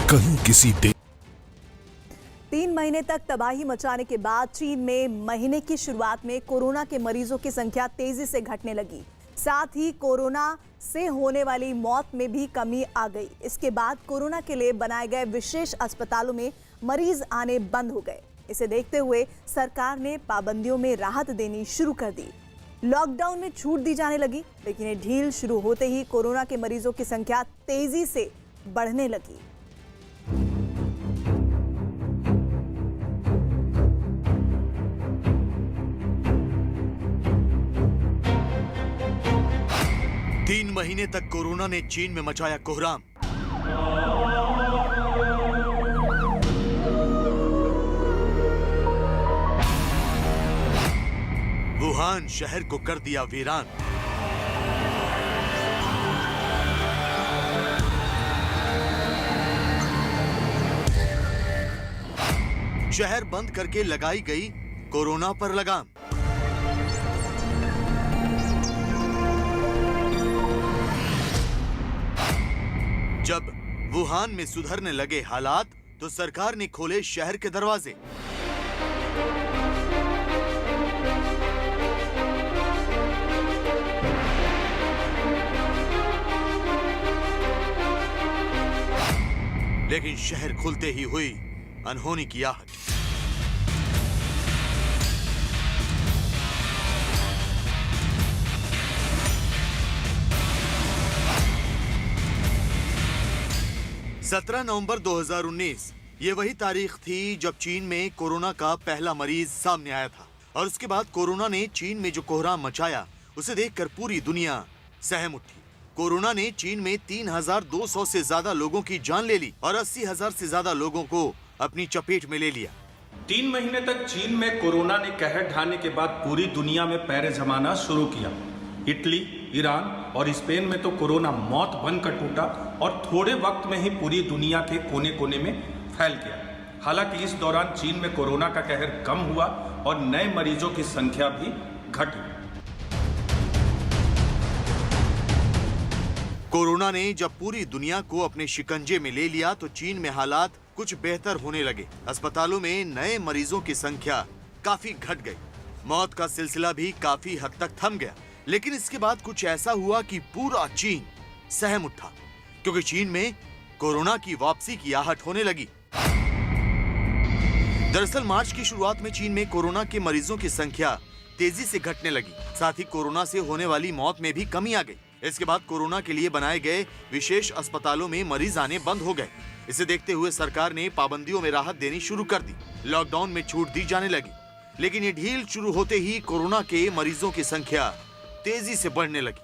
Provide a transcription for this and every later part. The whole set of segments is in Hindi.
कहीं किसी दे 3 महीने तक तबाही मचाने के बाद चीन में महीने की शुरुआत में कोरोना के मरीजों की संख्या तेजी से घटने लगी। साथ ही कोरोना से होने वाली मौत में भी कमी आ गई। इसके बाद कोरोना के लिए बनाए गए विशेष अस्पतालों में मरीज आने बंद हो गए। इसे देखते हुए सरकार ने पाबंदियों में राहत देनी शुरू कर दी। लॉकडाउन में छूट दी जाने लगी, लेकिन ये ढील शुरू होते ही कोरोना के मरीजों की संख्या तेजी से बढ़ने लगी। तीन महीने तक कोरोना ने चीन में मचाया कोहराम। वुहान शहर को कर दिया वीरान। शहर बंद करके लगाई गई कोरोना पर लगाम। जब वुहान में सुधरने लगे हालात तो सरकार ने खोले शहर के दरवाजे। लेकिन शहर खुलते ही हुई अनहोनी की आहट। नवंबर 2019 ये वही तारीख थी जब चीन में कोरोना का पहला मरीज सामने आया था। और उसके बाद कोरोना ने चीन में जो कोहराम मचाया उसे देखकर पूरी दुनिया सहम उठी। कोरोना ने चीन में 3,200 से ज्यादा लोगों की जान ले ली और 80,000 से ज्यादा लोगों को अपनी चपेट में ले लिया। 3 महीने तक चीन में कोरोना ने कहर ढाने के बाद पूरी दुनिया में पैर जमाना शुरू किया। इटली, ईरान और स्पेन में तो कोरोना मौत बनकर टूटा और थोड़े वक्त में ही पूरी दुनिया के कोने कोने में फैल गया। हालांकि इस दौरान चीन में कोरोना का कहर कम हुआ और नए मरीजों की संख्या भी घटी। कोरोना ने जब पूरी दुनिया को अपने शिकंजे में ले लिया तो चीन में हालात कुछ बेहतर होने लगे। अस्पतालों में नए मरीजों की संख्या काफी घट गई। मौत का सिलसिला भी काफी हद तक थम गया। लेकिन इसके बाद कुछ ऐसा हुआ कि पूरा चीन सहम उठा, क्योंकि चीन में कोरोना की वापसी की आहट होने लगी। दरअसल मार्च की शुरुआत में चीन में कोरोना के मरीजों की संख्या तेजी से घटने लगी। साथ ही कोरोना से होने वाली मौत में भी कमी आ गई। इसके बाद कोरोना के लिए बनाए गए विशेष अस्पतालों में मरीज आने बंद हो गए। इसे देखते हुए सरकार ने पाबंदियों में राहत देनी शुरू कर दी। लॉकडाउन में छूट दी जाने लगी। लेकिन ये ढील शुरू होते ही कोरोना के मरीजों की संख्या तेजी से बढ़ने लगी।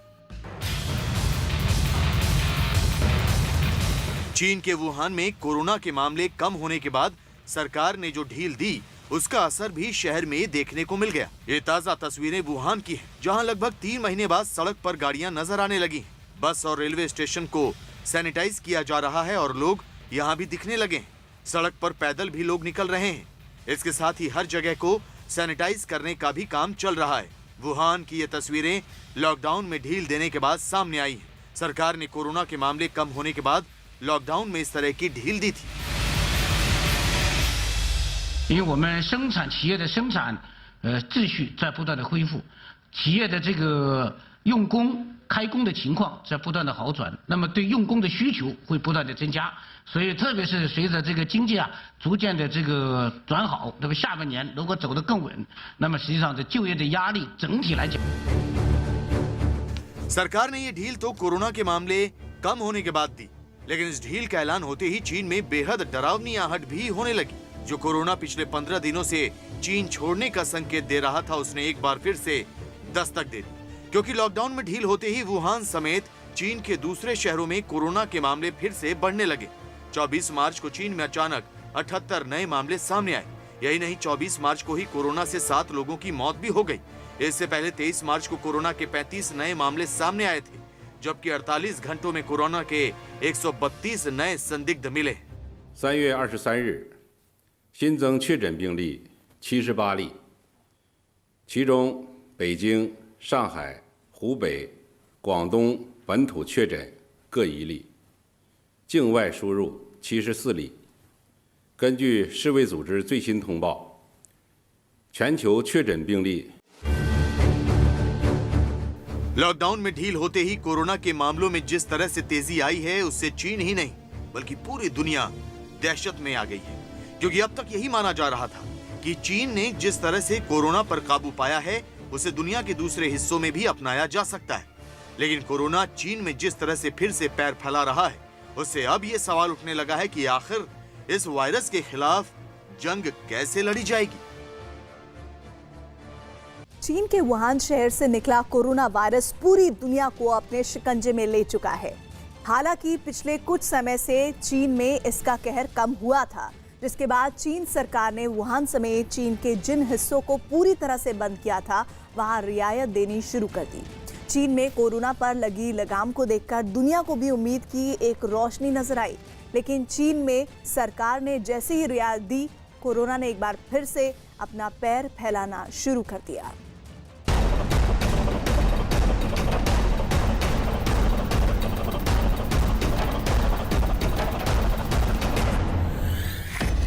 चीन के वुहान में कोरोना के मामले कम होने के बाद सरकार ने जो ढील दी उसका असर भी शहर में देखने को मिल गया। ये ताजा तस्वीरें वुहान की हैं, जहां लगभग 3 महीने बाद सड़क पर गाड़ियां नजर आने लगी। बस और रेलवे स्टेशन को सैनिटाइज किया जा रहा है और लोग यहां भी दिखने लगे हैं। सड़क पर पैदल भी लोग निकल रहे हैं। इसके साथ ही हर जगह को सैनिटाइज करने का भी काम चल रहा है। वुहान की ये तस्वीरें लॉकडाउन में ढील देने के बाद सामने आई हैं। सरकार ने कोरोना के मामले कम होने के बाद लॉकडाउन में इस तरह की ढील दी थी। 因为我们企业的生产秩序在不断的恢复，企业的这个用工开工的情况在不断的好转，那么对用工的需求会不断的增加，所以特别是随着这个经济逐渐的这个转好，那么下半年如果走得更稳，那么实际上这就业的压力整体来讲。 सरकार ने ये ढील तो कोरोना के मामले कम होने के बाद दी, लेकिन इस ढील का ऐलान होते ही चीन में बेहद डरावनी आहट भी होने लगी। जो कोरोना पिछले 15 दिनों से चीन छोड़ने का संकेत दे रहा था, उसने एक बार फिर से दस्तक दे दी। क्योंकि लॉकडाउन में ढील होते ही वुहान समेत चीन के दूसरे शहरों में कोरोना के मामले फिर से बढ़ने लगे। 24 मार्च को चीन में अचानक 78 नए मामले सामने आए। यही नहीं, 24 मार्च को ही कोरोना से 7 लोगों की मौत भी हो गई। इससे पहले 23 मार्च को कोरोना के 35 नए मामले सामने आए थे, जबकि 48 घंटों में कोरोना के 132 नए संदिग्ध मिले। 3月23日，新增确诊病例78例，其中北京、上海、湖北、广东本土确诊各1例，境外输入74例。根据世卫组织最新通报，全球确诊病例 लॉकडाउन में ढील होते ही कोरोना के मामलों में जिस तरह से तेजी आई है उससे चीन ही नहीं बल्कि पूरी दुनिया दहशत में आ गई है, क्योंकि अब तक यही माना जा रहा था कि चीन ने जिस तरह से कोरोना पर काबू पाया है उसे दुनिया के दूसरे हिस्सों में भी अपनाया जा सकता है। लेकिन कोरोना चीन में जिस तरह से फिर से पैर फैला रहा है उससे अब यह सवाल उठने लगा है कि आखिर इस वायरस के खिलाफ जंग कैसे लड़ी जाएगी। चीन के वुहान शहर से निकला कोरोना वायरस पूरी दुनिया को अपने शिकंजे में ले चुका है। हालांकि पिछले कुछ समय से चीन में इसका कहर कम हुआ था, जिसके बाद चीन सरकार ने वुहान समेत चीन के जिन हिस्सों को पूरी तरह से बंद किया था वहां रियायत देनी शुरू कर दी। चीन में कोरोना पर लगी लगाम को देखकर दुनिया को भी उम्मीद की एक रोशनी नजर आई, लेकिन चीन में सरकार ने जैसे ही रियायत दी, कोरोना ने एक बार फिर से अपना पैर फैलाना शुरू कर दिया।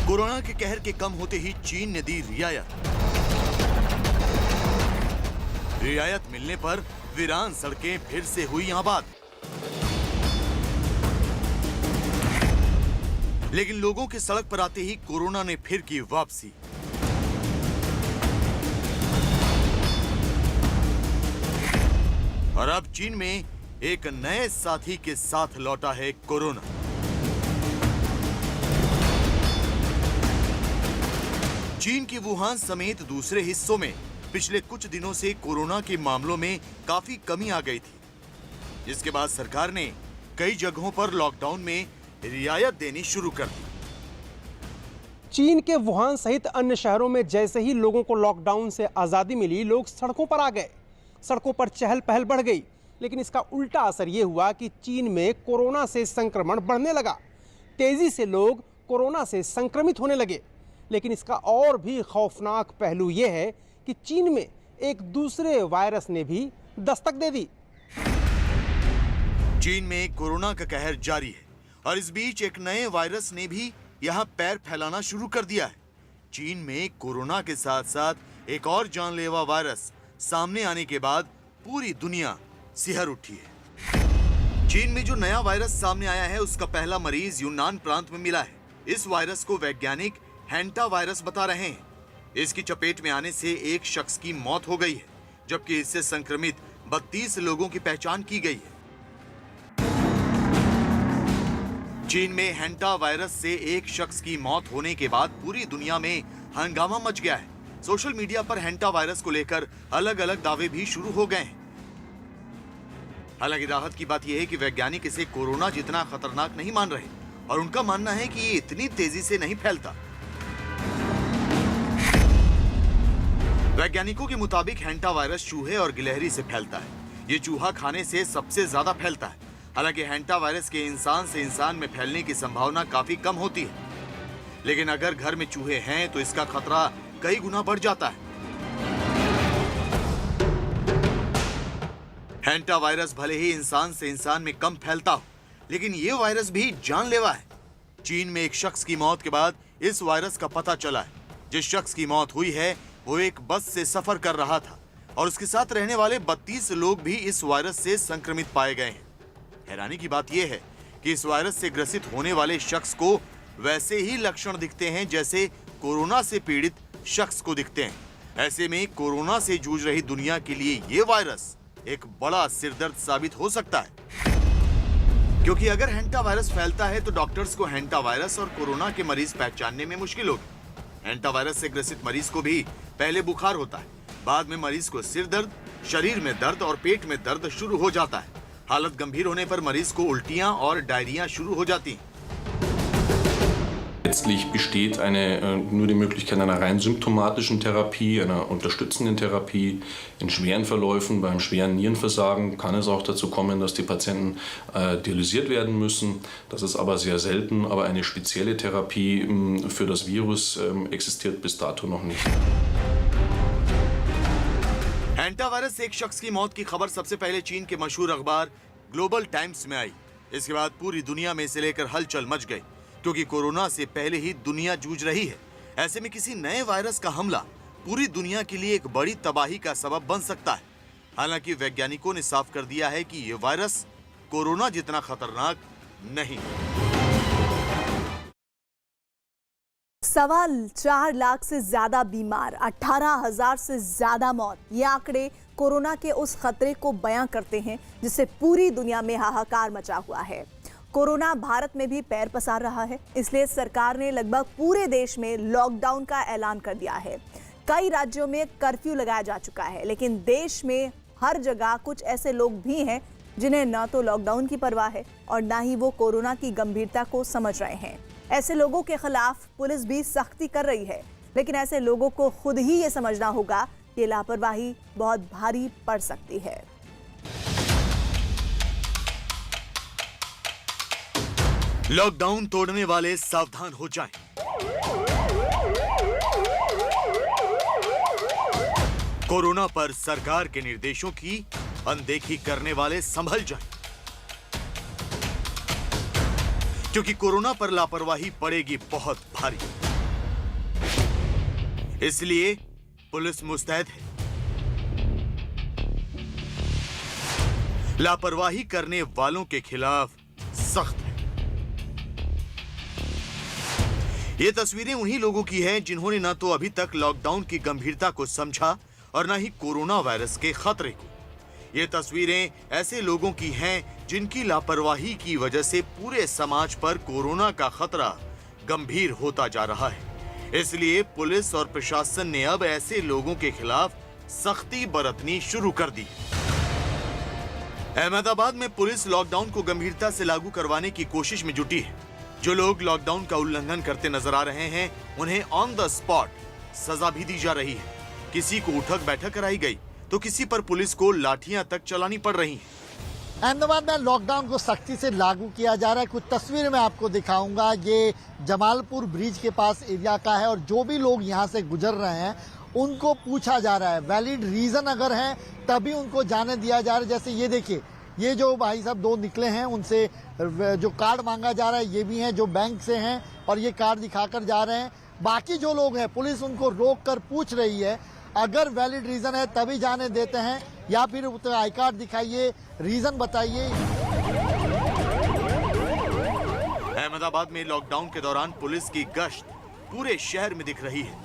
कोरोना के कहर के कम होते ही चीन ने दी रियायत। रियायत मिलने पर वीरान सड़कें फिर से हुई आबाद। लेकिन लोगों के सड़क पर आते ही कोरोना ने फिर की वापसी। और अब चीन में एक नए साथी के साथ लौटा है कोरोना। चीन के वुहान समेत दूसरे हिस्सों में पिछले कुछ दिनों से कोरोना के मामलों में काफी कमी आ गई थी, जिसके बाद सरकार ने कई जगहों पर लॉकडाउन में रियायत देनी शुरू कर दी। चीन के वुहान सहित अन्य शहरों में जैसे ही लोगों को लॉकडाउन से आज़ादी मिली, लोग सड़कों पर आ गए, सड़कों पर चहल पहल बढ़ गई। लेकिन इसका उल्टा असर ये हुआ कि चीन में कोरोना से संक्रमण बढ़ने लगा। तेजी से लोग कोरोना से संक्रमित होने लगे। लेकिन इसका और भी खौफनाक पहलू ये है कि चीन में एक दूसरे वायरस ने भी दस्तक दे दी। चीन में कोरोना का कहर जारी है और इस बीच एक नए वायरस ने भी यहां पैर फैलाना शुरू कर दिया है। चीन में कोरोना के साथ साथ एक और जानलेवा वायरस सामने आने के बाद पूरी दुनिया सिहर उठी है। चीन में जो नया वायरस सामने आया है उसका पहला मरीज यूनान प्रांत में मिला है। इस वायरस को वैज्ञानिक हैंटा वायरस बता रहे हैं। इसकी चपेट में आने से एक शख्स की मौत हो गई है, जबकि इससे संक्रमित 32 लोगों की पहचान की गई है। चीन में हैंटा वायरस से एक शख्स की मौत होने के बाद पूरी दुनिया में हंगामा मच गया है। सोशल मीडिया पर हैंटा वायरस को लेकर अलग अलग दावे भी शुरू हो गए हैं। हालांकि राहत की बात यह है कि वैज्ञानिक इसे कोरोना जितना खतरनाक नहीं मान रहे और उनका मानना है कि ये इतनी तेजी से नहीं फैलता। वैज्ञानिकों के मुताबिक हैंटा वायरस चूहे और गिलहरी से फैलता है। ये चूहा खाने से सबसे ज्यादा फैलता है। हालांकि हैंटा वायरस के इंसान से इंसान में फैलने की संभावना काफी कम होती है, लेकिन अगर घर में चूहे हैं तो इसका खतरा कई गुना बढ़ जाता है। हैंटा वायरस भले ही इंसान से इंसान में कम फैलता हो, लेकिन ये वायरस भी जानलेवा है। चीन में एक शख्स की मौत के बाद इस वायरस का पता चला है। जिस शख्स की मौत हुई है वो एक बस से सफर कर रहा था और उसके साथ रहने वाले 32 लोग भी इस वायरस से संक्रमित पाए गए हैं। हैरानी की बात यह है कि इस वायरस से ग्रसित होने वाले शख्स को वैसे ही लक्षण दिखते हैं जैसे कोरोना से पीड़ित शख्स को दिखते हैं। ऐसे में कोरोना से जूझ रही दुनिया के लिए ये वायरस एक बड़ा सिरदर्द साबित हो सकता है, क्योंकि अगर हैंटा वायरस फैलता है तो डॉक्टर्स को हैंटा वायरस और कोरोना के मरीज पहचानने में मुश्किल होगी। हैंटा वायरस से ग्रसित मरीज को भी पहले बुखार होता है, बाद में मरीज को सिर दर्द, शरीर में दर्द और पेट में दर्द शुरू हो जाता है। हालत गंभीर होने पर मरीज को उल्टियां और डायरिया शुरू हो जाती हैं। Letztlich besteht nur die Möglichkeit einer rein symptomatischen Therapie, einer unterstützenden Therapie. In schweren Verläufen, beim schweren Nierenversagen kann es auch dazu kommen, dass die Patienten dialysiert werden müssen. Das ist aber sehr selten, aber eine spezielle Therapie für das Virus existiert bis dato noch nicht. Hantavirus से एक शख्स की मौत की खबर सबसे पहले चीन के मशहूर अखबार ग्लोबल टाइम्स में आई। इसके बाद पूरी दुनिया में इसे लेकर हलचल मच गई, क्योंकि कोरोना से पहले ही दुनिया जूझ रही है। ऐसे में किसी नए वायरस का हमला पूरी दुनिया के लिए एक बड़ी तबाही का सबब बन सकता है। हालांकि वैज्ञानिकों ने साफ कर दिया है कि ये वायरस कोरोना जितना खतरनाक नहीं। 4.25 लाख से ज्यादा बीमार, 18,000 से ज्यादा मौत, ये आंकड़े कोरोना के उस खतरे को बयां करते हैं जिससे पूरी दुनिया में हाहाकार मचा हुआ है। कोरोना भारत में भी पैर पसार रहा है, इसलिए सरकार ने लगभग पूरे देश में लॉकडाउन का ऐलान कर दिया है। कई राज्यों में कर्फ्यू लगाया जा चुका है, लेकिन देश में हर जगह कुछ ऐसे लोग भी हैं जिन्हें न तो लॉकडाउन की परवाह है और न ही वो कोरोना की गंभीरता को समझ रहे हैं। ऐसे लोगों के खिलाफ पुलिस भी सख्ती कर रही है, लेकिन ऐसे लोगों को खुद ही ये समझना होगा कि लापरवाही बहुत भारी पड़ सकती है। लॉकडाउन तोड़ने वाले सावधान हो जाएं। कोरोना पर सरकार के निर्देशों की अनदेखी करने वाले संभल जाएं, क्योंकि कोरोना पर लापरवाही पड़ेगी बहुत भारी। इसलिए पुलिस मुस्तैद है। लापरवाही करने वालों के खिलाफ सख्त है। ये तस्वीरें उन्हीं लोगों की हैं जिन्होंने न तो अभी तक लॉकडाउन की गंभीरता को समझा और न ही कोरोना वायरस के खतरे को। ये तस्वीरें ऐसे लोगों की हैं जिनकी लापरवाही की वजह से पूरे समाज पर कोरोना का खतरा गंभीर होता जा रहा है। इसलिए पुलिस और प्रशासन ने अब ऐसे लोगों के खिलाफ सख्ती बरतनी शुरू कर दी। अहमदाबाद में पुलिस लॉकडाउन को गंभीरता से लागू करवाने की कोशिश में जुटी है। जो लोग लॉकडाउन का उल्लंघन करते नजर आ रहे हैं, उन्हें ऑन द स्पॉट सजा भी दी जा रही है। किसी को उठक बैठक कराई गई तो किसी पर पुलिस को लाठियां तक चलानी पड़ रही हैं। अहमदाबाद में लॉकडाउन को सख्ती से लागू किया जा रहा है। कुछ तस्वीरें मैं आपको दिखाऊंगा। ये जमालपुर ब्रिज के पास एरिया का है और जो भी लोग यहाँ से गुजर रहे हैं उनको पूछा जा रहा है, वैलिड रीजन अगर है तभी उनको जाने दिया जा रहा है। जैसे ये देखिए, ये जो भाई साहब दो निकले हैं उनसे जो कार्ड मांगा जा रहा है, ये भी हैं जो बैंक से हैं और ये कार्ड दिखाकर जा रहे हैं। बाकी जो लोग हैं पुलिस उनको रोक कर पूछ रही है, अगर वैलिड रीजन है तभी जाने देते हैं या फिर आई कार्ड दिखाइए, रीजन बताइए। अहमदाबाद में लॉकडाउन के दौरान पुलिस की गश्त पूरे शहर में दिख रही है।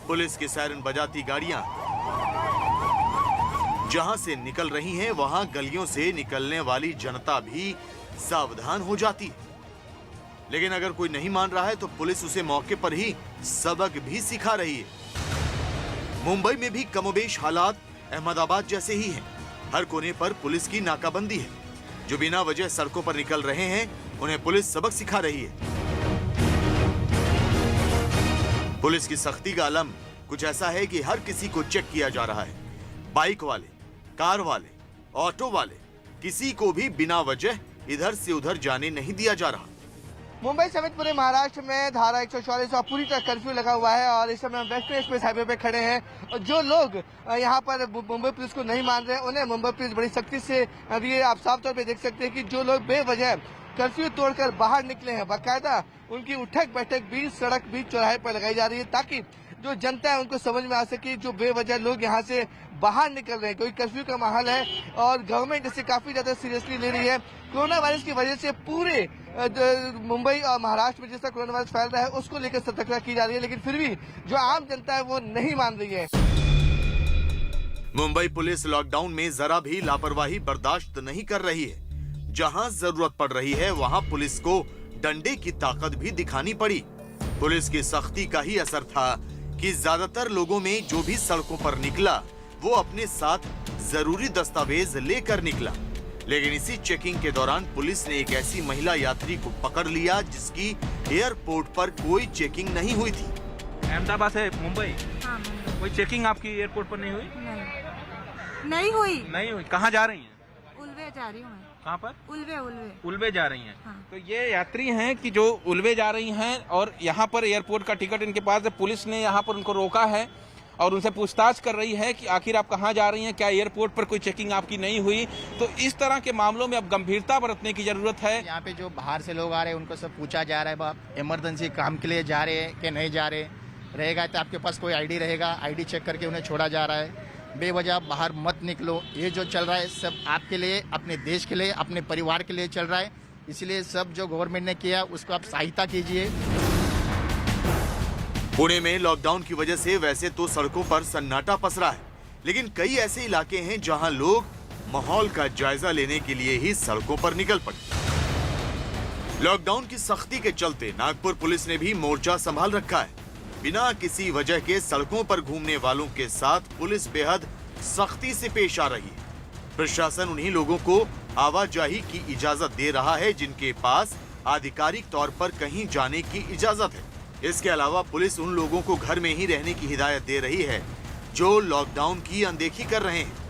पुलिस की सायरन बजाती गाड़ियां जहां से निकल रही हैं, वहां गलियों से निकलने वाली जनता भी सावधान हो जाती है। लेकिन अगर कोई नहीं मान रहा है तो पुलिस उसे मौके पर ही सबक भी सिखा रही है। मुंबई में भी कमोबेश हालात अहमदाबाद जैसे ही हैं। हर कोने पर पुलिस की नाकाबंदी है। जो बिना वजह सड़कों पर निकल रहे हैं उन्हें पुलिस सबक सिखा रही है। पुलिस की सख्ती का आलम कुछ ऐसा है कि हर किसी को चेक किया जा रहा है। बाइक वाले, कार वाले, ऑटो वाले, किसी को भी बिना वजह इधर से उधर जाने नहीं दिया जा रहा। मुंबई समेत पूरे महाराष्ट्र में धारा 144 और पूरी तरह कर्फ्यू लगा हुआ है और इस समय हम वेस्ट एक्सप्रेस हाईवे पे खड़े हैं। और जो लोग यहाँ पर मुंबई पुलिस को नहीं मान रहे, उन्हें मुंबई पुलिस बड़ी सख्ती से अभी आप साफ तौर पे देख सकते हैं कि जो लोग बेवजह कर्फ्यू तोड़कर बाहर निकले हैं, बाकायदा उनकी उठक बैठक भी सड़क भी चौराहे पर लगाई जा रही है ताकि जो जनता है उनको समझ में आ सके जो बेवजह लोग यहाँ से बाहर निकल रहे हैं। क्योंकि कर्फ्यू का माहौल है और गवर्नमेंट इसे काफी ज्यादा सीरियसली ले रही है। कोरोना वायरस की वजह से पूरे मुंबई और महाराष्ट्र में जैसा कोरोना वायरस फैल रहा है उसको लेकर सतर्कता की जा रही है, लेकिन फिर भी जो आम जनता है वो नहीं मान रही है। मुंबई पुलिस लॉकडाउन में जरा भी लापरवाही बर्दाश्त नहीं कर रही है। जहां जरूरत पड़ रही है वहां पुलिस को डंडे की ताकत भी दिखानी पड़ी। पुलिस की सख्ती का ही असर था कि ज्यादातर लोगों में जो भी सड़कों पर निकला वो अपने साथ जरूरी दस्तावेज लेकर निकला। लेकिन इसी चेकिंग के दौरान पुलिस ने एक ऐसी महिला यात्री को पकड़ लिया जिसकी एयरपोर्ट पर कोई चेकिंग नहीं हुई थी। अहमदाबाद से मुंबई? हाँ, कोई चेकिंग आपकी एयरपोर्ट पर नहीं हुई? नहीं हुई। नहीं हुई। कहाँ जा रही हैं? उल्वे जा रही हूँ मैं। कहाँ पर? उल्वे जा रही हैं। हाँ। तो ये यात्री हैं कि जो उल्वे जा रही हैं और यहाँ पर एयरपोर्ट का टिकट इनके पास है। पुलिस ने यहाँ पर उनको रोका है और उनसे पूछताछ कर रही है कि आखिर आप कहाँ जा रही हैं, क्या एयरपोर्ट पर कोई चेकिंग आपकी नहीं हुई। तो इस तरह के मामलों में अब गंभीरता बरतने की जरूरत है। यहाँ पे जो बाहर से लोग आ रहे हैं उनको सब पूछा जा रहा है, आप इमरजेंसी काम के लिए जा रहे हैं कि नहीं जा रहे, रहेगा तो आपके पास कोई आईडी रहेगा, आईडी चेक करके उन्हें छोड़ा जा रहा है। बेवजह बाहर मत निकलो, ये जो चल रहा है सब आपके लिए, अपने देश के लिए, अपने परिवार के लिए चल रहा है। इसलिए सब जो गवर्नमेंट ने किया उसको आप सहायता कीजिए। पुणे में लॉकडाउन की वजह से वैसे तो सड़कों पर सन्नाटा पसरा है, लेकिन कई ऐसे इलाके हैं जहां लोग माहौल का जायजा लेने के लिए ही सड़कों पर निकल पड़े। लॉकडाउन की सख्ती के चलते नागपुर पुलिस ने भी मोर्चा संभाल रखा है। बिना किसी वजह के सड़कों पर घूमने वालों के साथ पुलिस बेहद सख्ती से पेश आ रही है। प्रशासन उन्हीं लोगों को आवाजाही की इजाजत दे रहा है जिनके पास आधिकारिक तौर पर कहीं जाने की इजाजत है। इसके अलावा पुलिस उन लोगों को घर में ही रहने की हिदायत दे रही है जो लॉकडाउन की अनदेखी कर रहे हैं।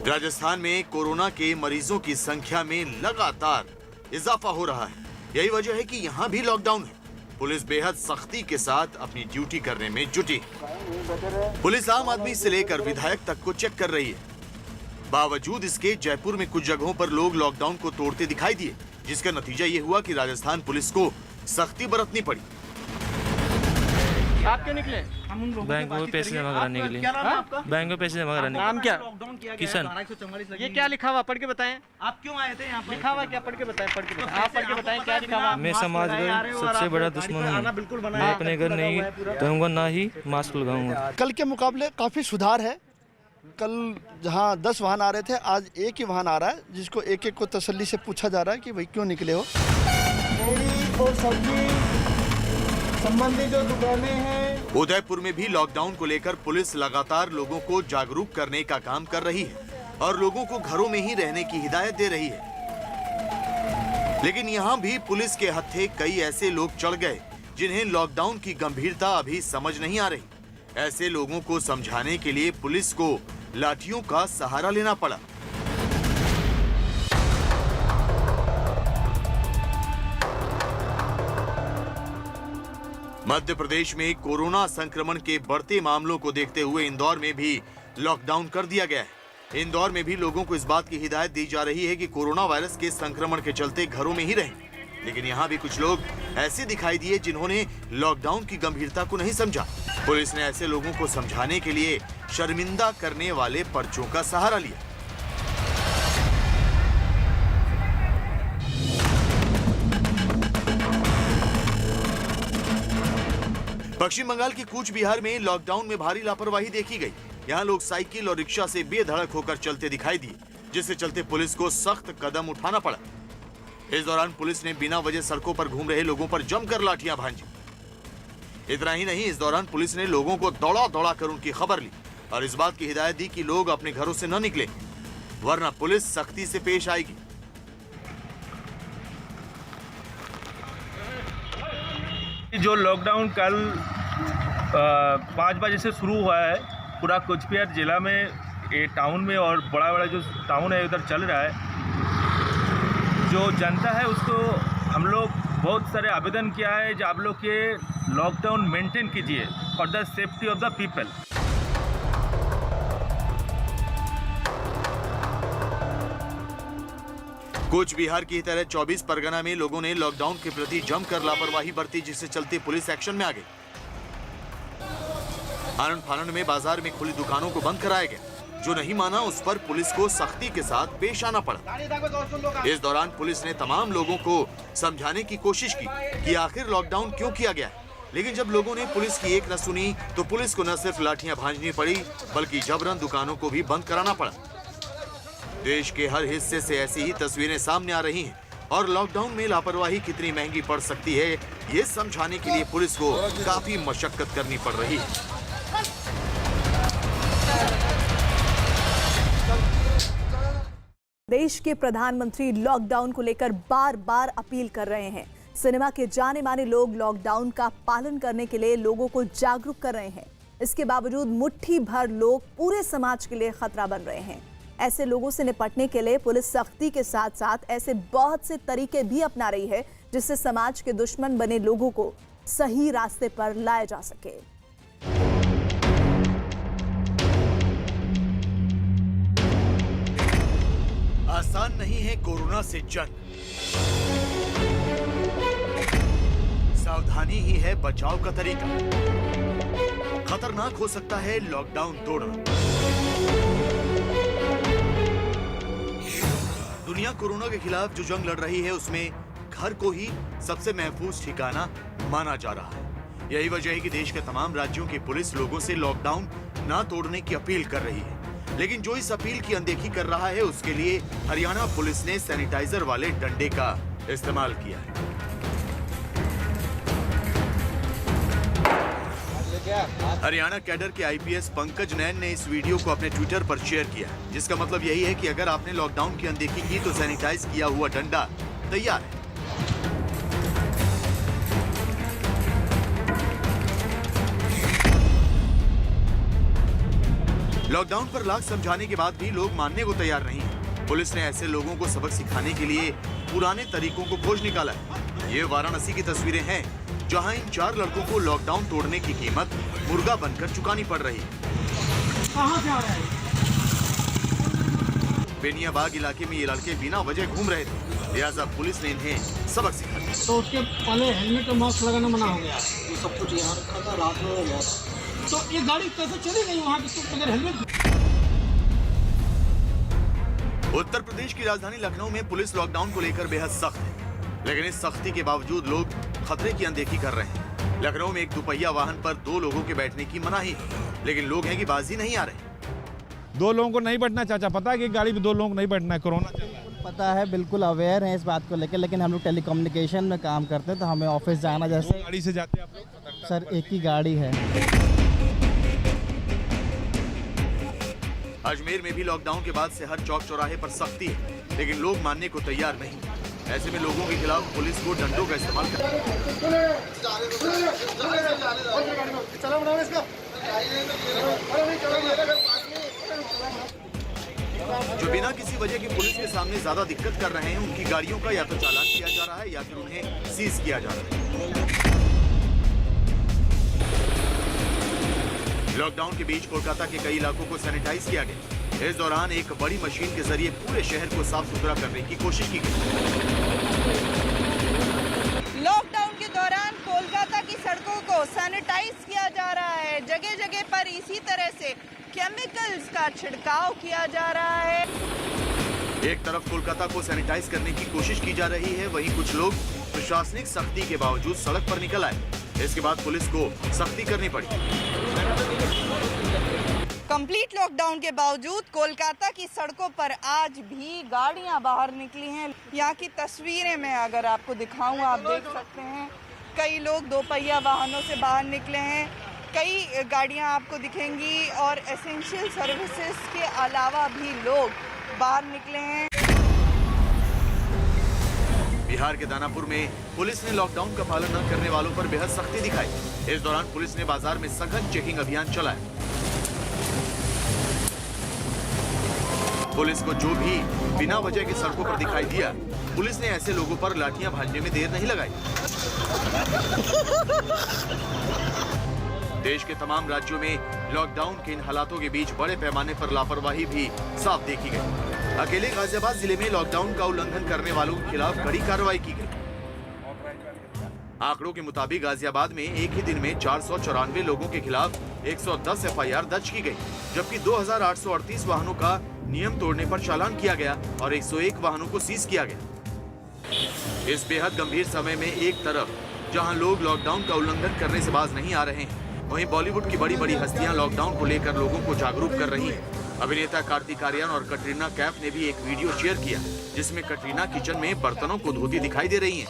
राजस्थान में कोरोना के मरीजों की संख्या में लगातार इजाफा हो रहा है। यही वजह है कि यहाँ भी लॉकडाउन है। पुलिस बेहद सख्ती के साथ अपनी ड्यूटी करने में जुटी। पुलिस आम आदमी से लेकर विधायक तक को चेक कर रही है। बावजूद इसके जयपुर में कुछ जगहों पर लोग लॉकडाउन को तोड़ते दिखाई दिए, जिसका नतीजा ये हुआ कि राजस्थान पुलिस को सख्ती बरतनी पड़ी। आप क्यों निकले? बैंक में पैसे जमा कराने के लिए। बैंक में पैसे जमा कराने। नाम क्या? किशन। ये क्या लिखा हुआ पढ़ के बताएं। आप क्यों आए थे यहाँ पर? लिखा हुआ क्या? पढ़ के बताएं। आप पढ़ के बताएं क्या लिखा हुआ? मैं समाज का सबसे बड़ा दुश्मन हूँ। मैं अपने घर नहीं रहूँगा, ना ही मास्क लगाऊंगा। कल के मुकाबले काफी सुधार है। कल जहां 10 वाहन आ रहे थे, आज एक ही वाहन आ रहा है, जिसको एक एक को तसल्ली से पूछा जा रहा है कि भाई क्यों निकले हो। और सब्जी संबंधी जो दुकानें हैं। उदयपुर में भी लॉकडाउन को लेकर पुलिस लगातार लोगों को जागरूक करने का काम कर रही है और लोगों को घरों में ही रहने की हिदायत दे रही है। लेकिन यहाँ भी पुलिस के हत्थे कई ऐसे लोग चढ़ गए जिन्हें लॉकडाउन की गंभीरता अभी समझ नहीं आ रही। ऐसे लोगों को समझाने के लिए पुलिस को लाठियों का सहारा लेना पड़ा। मध्य प्रदेश में कोरोना संक्रमण के बढ़ते मामलों को देखते हुए इंदौर में भी लॉकडाउन कर दिया गया है। इंदौर में भी लोगों को इस बात की हिदायत दी जा रही है कि कोरोना वायरस के संक्रमण के चलते घरों में ही रहें। लेकिन यहाँ भी कुछ लोग ऐसे दिखाई दिए जिन्होंने लॉकडाउन की गंभीरता को नहीं समझा। पुलिस ने ऐसे लोगों को समझाने के लिए शर्मिंदा करने वाले पर्चों का सहारा लिया। पश्चिम बंगाल के कूच बिहार में लॉकडाउन में भारी लापरवाही देखी गई। यहाँ लोग साइकिल और रिक्शा से बेधड़क होकर चलते दिखाई दिए, जिससे चलते पुलिस को सख्त कदम उठाना पड़ा। इस दौरान पुलिस ने बिना वजह सड़कों पर घूम रहे लोगों पर जमकर लाठियां भांजी। इतना ही नहीं, इस दौरान पुलिस ने लोगों को दौड़ा दौड़ा कर उनकी खबर ली और इस बात की हिदायत दी कि लोग अपने घरों से न निकले, वरना पुलिस सख्ती से पेश आएगी। जो लॉकडाउन कल 5 बजे से शुरू हुआ है, पूरा कूच बिहार जिला में, ये टाउन में और बड़ा बड़ा जो टाउन है उधर चल रहा है। जो जनता है उसको हम लोग बहुत सारे आवेदन किया है जो आप लोग ये लॉकडाउन मेंटेन कीजिए for the safety of the people. Cooch Behar की तरह 24 परगना में लोगों ने लॉकडाउन के प्रति जमकर लापरवाही बरती, जिससे चलते पुलिस एक्शन में आ गई। आनंद फानंद में बाजार में खुली दुकानों को बंद कराया गया। जो नहीं माना उस पर पुलिस को सख्ती के साथ पेश आना पड़ा। इस दौरान पुलिस ने तमाम लोगों को समझाने की कोशिश की कि आखिर लॉकडाउन क्यों किया गया है। लेकिन जब लोगों ने पुलिस की एक न सुनी तो पुलिस को न सिर्फ लाठियां भांजनी पड़ी बल्कि जबरन दुकानों को भी बंद कराना पड़ा। देश के हर हिस्से से ऐसी ही तस्वीरें सामने आ रही हैं और लॉकडाउन में लापरवाही कितनी महंगी पड़ सकती है ये समझाने के लिए पुलिस को काफी मशक्कत करनी पड़ रही है। देश के प्रधानमंत्री लॉकडाउन को लेकर बार बार अपील कर रहे हैं। सिनेमा के जाने माने लोग लॉकडाउन का पालन करने के लिए लोगों को जागरूक कर रहे हैं। इसके बावजूद मुट्ठी भर लोग पूरे समाज के लिए खतरा बन रहे हैं। ऐसे लोगों से निपटने के लिए पुलिस सख्ती के साथ साथ ऐसे बहुत से तरीके भी अपना रही है जिससे समाज के दुश्मन बने लोगों को सही रास्ते पर लाया जा सके। आसान नहीं है कोरोना से जंग, सावधानी ही है बचाव का तरीका। खतरनाक हो सकता है लॉकडाउन तोड़ना। दुनिया कोरोना के खिलाफ जो जंग लड़ रही है उसमें घर को ही सबसे महफूज ठिकाना माना जा रहा है। यही वजह है कि देश के तमाम राज्यों की पुलिस लोगों से लॉकडाउन ना तोड़ने की अपील कर रही है। लेकिन जो इस अपील की अनदेखी कर रहा है उसके लिए हरियाणा पुलिस ने सैनिटाइजर वाले डंडे का इस्तेमाल किया है। हरियाणा कैडर के आईपीएस पंकज नैन ने इस वीडियो को अपने ट्विटर पर शेयर किया, जिसका मतलब यही है कि अगर आपने लॉकडाउन की अनदेखी की तो सैनिटाइज किया हुआ डंडा तैयार है। लॉकडाउन पर लाख समझाने के बाद भी लोग मानने को तैयार नहीं है। पुलिस ने ऐसे लोगों को सबक सिखाने के लिए पुराने तरीकों को खोज निकाला है। ये वाराणसी की तस्वीरें हैं जहां इन 4 लड़कों को लॉकडाउन तोड़ने की कीमत मुर्गा बनकर चुकानी पड़ रही है। कहां से आ रहे हैं? बेनियाबाग इलाके में ये लड़के बिना वजह घूम रहे थे, लिहाजा पुलिस ने इन्हें सबक सिखाया। तो उसके पहले हेलमेट और मास्क लगाना मना हो गया। ये सब कुछ यहाँ रखा था, रात में हो गया। तो ये गाड़ी कैसे चली गई वहाँ की बगैर हेलमेट? उत्तर प्रदेश की राजधानी लखनऊ में पुलिस लॉकडाउन को लेकर बेहद सख्त है, लेकिन इस सख्ती के बावजूद लोग खतरे की अनदेखी कर रहे हैं। लखनऊ में एक दुपहिया वाहन पर 2 लोगों के बैठने की मनाही है, लेकिन लोग हैं कि बाजी नहीं आ रहे। 2 लोगों को नहीं बैठना, चाचा पता है कि गाड़ी में 2 लोगों को नहीं बैठना है, कोरोना चल रहा है। पता है, बिल्कुल अवेयर हैं इस बात को लेकर, लेकिन हम लोग टेलीकम्युनिकेशन में काम करते हैं तो हमें ऑफिस जाना, जैसे गाड़ी से जाते हैं आप लोग? सर एक ही गाड़ी है। अजमेर में भी लॉकडाउन के बाद से हर चौक चौराहे पर सख्ती है, लेकिन लोग मानने को तैयार नहीं। ऐसे में लोगों के खिलाफ पुलिस को डंडों का इस्तेमाल जो बिना किसी वजह की पुलिस के सामने ज्यादा दिक्कत कर रहे हैं, उनकी गाड़ियों का या तो चालान किया जा रहा है या फिर उन्हें सीज किया जा रहा है। लॉकडाउन के बीच कोलकाता के कई इलाकों को सैनिटाइज किया गया। इस दौरान एक बड़ी मशीन के जरिए पूरे शहर को साफ सुथरा करने की कोशिश की गई। लॉकडाउन के दौरान कोलकाता की सड़कों को सैनिटाइज किया जा रहा है। जगह जगह पर इसी तरह से केमिकल्स का छिड़काव किया जा रहा है। एक तरफ कोलकाता को सैनिटाइज करने की कोशिश की जा रही है, वहीं कुछ लोग प्रशासनिक सख्ती के बावजूद सड़क पर निकल आए। इसके बाद पुलिस को सख्ती करनी पड़ी। कंप्लीट लॉकडाउन के बावजूद कोलकाता की सड़कों पर आज भी गाड़ियां बाहर निकली हैं। यहाँ की तस्वीरें मैं अगर आपको दिखाऊं, आप देख सकते हैं कई लोग 2 पहिया वाहनों से बाहर निकले हैं। कई गाड़ियां आपको दिखेंगी और एसेंशियल सर्विसेज के अलावा भी लोग बाहर निकले हैं। बिहार के दानापुर में पुलिस ने लॉकडाउन का पालन न करने वालों पर बेहद सख्ती दिखाई। इस दौरान पुलिस ने बाजार में सघन चेकिंग अभियान चलाया। पुलिस को जो भी बिना वजह की सड़कों पर दिखाई दिया, पुलिस ने ऐसे लोगों पर लाठियां भाजने में देर नहीं लगाई। देश के तमाम राज्यों में लॉकडाउन के इन हालातों के बीच बड़े पैमाने पर लापरवाही भी साफ देखी गई। अकेले गाजियाबाद जिले में लॉकडाउन का उल्लंघन करने वालों के खिलाफ कड़ी कार्रवाई की गई। आंकड़ों के मुताबिक गाजियाबाद में एक ही दिन में 494 लोगों के खिलाफ 110 एफआईआर दर्ज की गई, जबकि 2838 वाहनों का नियम तोड़ने पर चालान किया गया और 101 वाहनों को सीज किया गया। इस बेहद गंभीर समय में एक तरफ जहां लोग लॉकडाउन का उल्लंघन करने से बाज नहीं आ रहे हैं, वहीं बॉलीवुड की बड़ी बड़ी हस्तियां लॉकडाउन को लेकर लोगों को जागरूक कर रही हैं। अभिनेता कार्तिक आर्यन और कटरीना कैफ ने भी एक वीडियो शेयर किया, जिसमें कटरीना किचन में बर्तनों को धोती दिखाई दे रही हैं।